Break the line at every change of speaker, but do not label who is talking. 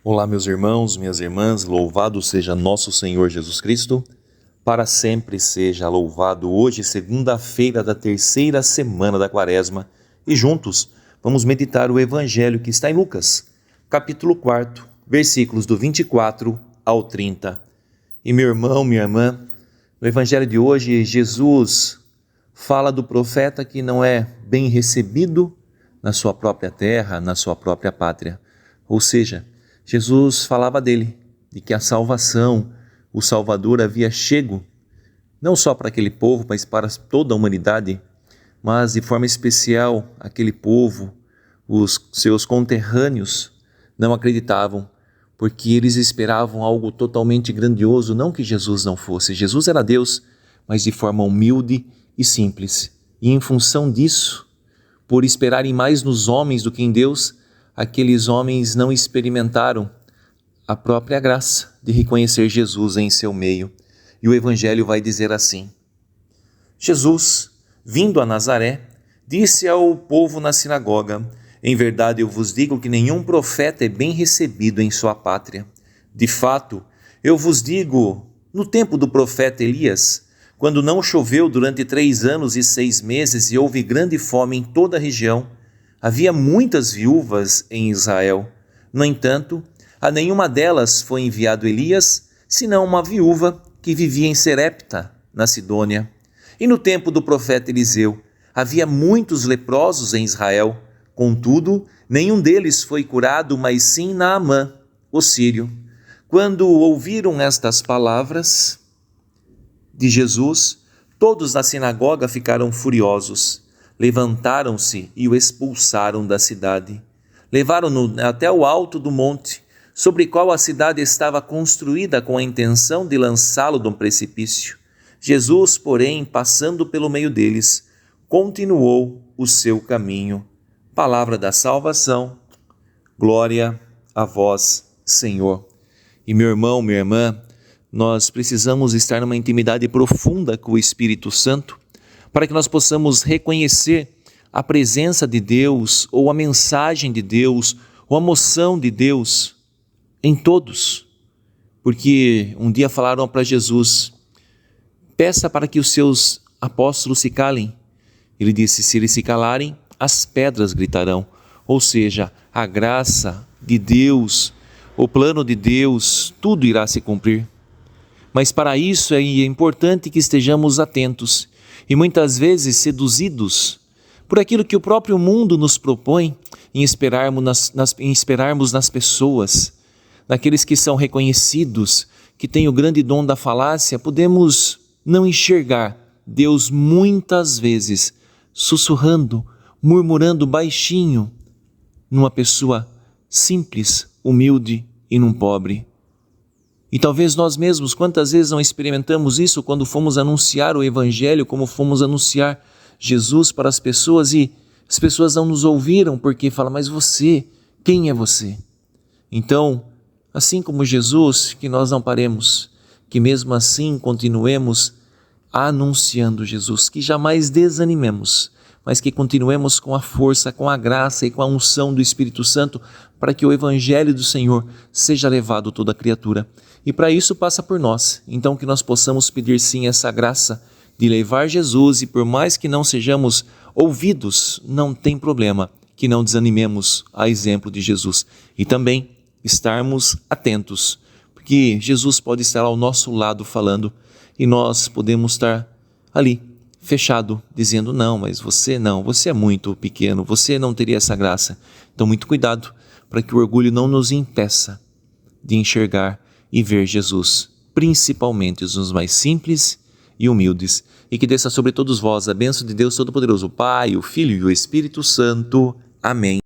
Olá, meus irmãos, minhas irmãs, louvado seja nosso Senhor Jesus Cristo, para sempre seja louvado. Hoje, segunda-feira da terceira semana da Quaresma, e juntos vamos meditar o Evangelho que está em Lucas, capítulo 4, versículos do 24 ao 30. E meu irmão, minha irmã, no Evangelho de hoje, Jesus fala do profeta que não é bem recebido na sua própria terra, na sua própria pátria. Ou seja, Jesus falava dele, de que a salvação, o Salvador havia chego, não só para aquele povo, mas para toda a humanidade, mas de forma especial aquele povo, os seus conterrâneos, não acreditavam, porque eles esperavam algo totalmente grandioso, não que Jesus não fosse. Jesus era Deus, mas de forma humilde e simples. E em função disso, por esperarem mais nos homens do que em Deus, aqueles homens não experimentaram a própria graça de reconhecer Jesus em seu meio. E o Evangelho vai dizer assim: Jesus, vindo a Nazaré, disse ao povo na sinagoga: em verdade eu vos digo que nenhum profeta é bem recebido em sua pátria. De fato, eu vos digo, no tempo do profeta Elias, quando não choveu durante 3 anos e 6 meses e houve grande fome em toda a região, havia muitas viúvas em Israel. No entanto, a nenhuma delas foi enviado Elias, senão uma viúva que vivia em Serepta, na Sidônia. E no tempo do profeta Eliseu, havia muitos leprosos em Israel. Contudo, nenhum deles foi curado, mas sim Naamã, o sírio. Quando ouviram estas palavras de Jesus, todos na sinagoga ficaram furiosos. Levantaram-se e o expulsaram da cidade. Levaram-no até o alto do monte, sobre qual a cidade estava construída com a intenção de lançá-lo de um precipício. Jesus, porém, passando pelo meio deles, continuou o seu caminho. Palavra da salvação, glória a vós, Senhor. E meu irmão, minha irmã, nós precisamos estar numa intimidade profunda com o Espírito Santo, para que nós possamos reconhecer a presença de Deus, ou a mensagem de Deus, ou a moção de Deus em todos. Porque um dia falaram para Jesus: peça para que os seus apóstolos se calem. Ele disse: se eles se calarem, as pedras gritarão. Ou seja, a graça de Deus, o plano de Deus, tudo irá se cumprir. Mas para isso é importante que estejamos atentos e muitas vezes seduzidos por aquilo que o próprio mundo nos propõe em esperarmos nas pessoas, naqueles que são reconhecidos, que têm o grande dom da falácia. Podemos não enxergar Deus muitas vezes sussurrando, murmurando baixinho numa pessoa simples, humilde e num pobre. E talvez nós mesmos, quantas vezes não experimentamos isso quando fomos anunciar o Evangelho, como fomos anunciar Jesus para as pessoas, e as pessoas não nos ouviram porque falam: mas você, quem é você? Então, assim como Jesus, que nós não paremos, que mesmo assim continuemos anunciando Jesus, que jamais desanimemos, mas que continuemos com a força, com a graça e com a unção do Espírito Santo, para que o Evangelho do Senhor seja levado a toda criatura. E para isso passa por nós. Então que nós possamos pedir sim essa graça de levar Jesus, e por mais que não sejamos ouvidos, não tem problema, que não desanimemos a exemplo de Jesus. E também estarmos atentos, porque Jesus pode estar ao nosso lado falando, e nós podemos estar ali, fechado, dizendo: não, mas você não, você é muito pequeno, você não teria essa graça. Então muito cuidado, para que o orgulho não nos impeça de enxergar e ver Jesus, principalmente os mais simples e humildes, e que desça sobre todos vós a bênção de Deus Todo-Poderoso, o Pai, o Filho e o Espírito Santo. Amém.